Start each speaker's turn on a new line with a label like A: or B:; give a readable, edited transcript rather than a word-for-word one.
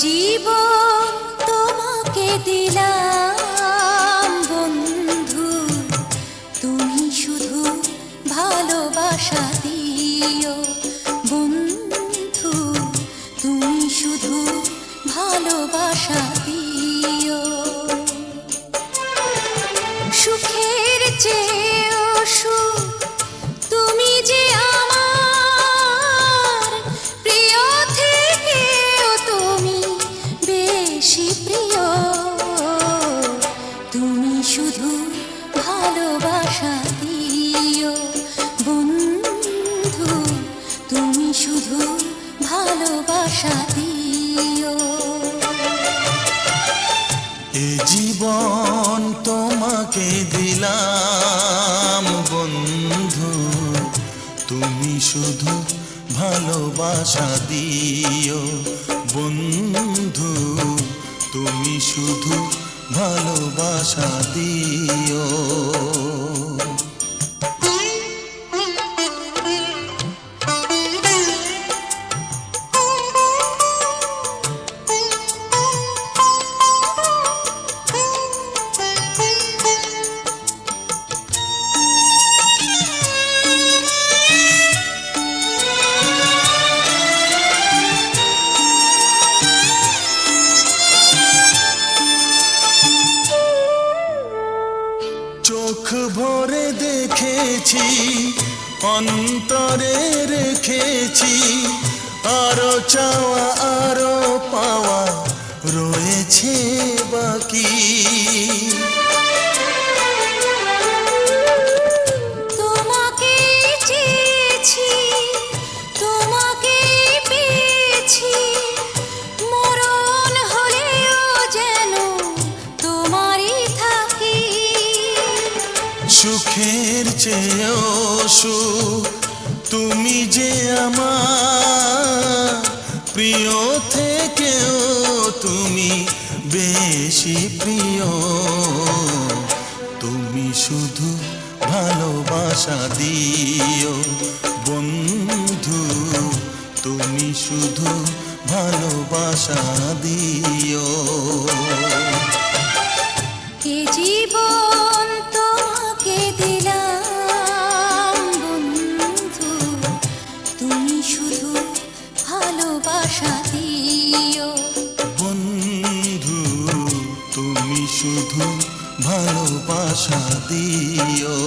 A: জীবন তোমাকে দিলাম বন্ধু, তুমি শুধু ভালোবাসা দিও বন্ধু, তুমি শুধু ভালোবাসা দিও। সুখের চেয়েও সুখ তুমি যে আমার প্রিয় থেকেও তুমি বেশি প্রিয়, তুমি শুধু ভালোবাসা দিও বন্ধু, তুমি শুধু ভালোবাসা দিও।
B: এ জীবন তোমাকে দিলাম বন্ধু, তুমি শুধু ভালোবাসা দিও বন্ধু, তুমি শুধু ভালোবাসা দিও। চোখ ভরে দেখেছি, অন্তরে রেখেছি, আরো চাওয়া আরো পাওয়া রয়েছে বাকি।
A: তোমাকে চেয়েছি, তোমাকে পেয়েছি, মরণ হলেও যেন তোমারই থাকি।
B: সুখের চেয়েও সুখ তুমি যে আমার প্রিয় থেকেও তুমি বেশি প্রিয়, তুমি শুধু ভালোবাসা দিও বন্ধু, তুমি শুধু ভালোবাসা দিও।
A: এ জীবন তোমাকে দিলাম বন্ধু, তুমি শুধু ভালোবাসা দিও
B: বন্ধু, তুমি শুধু ভালোবাসা দিও।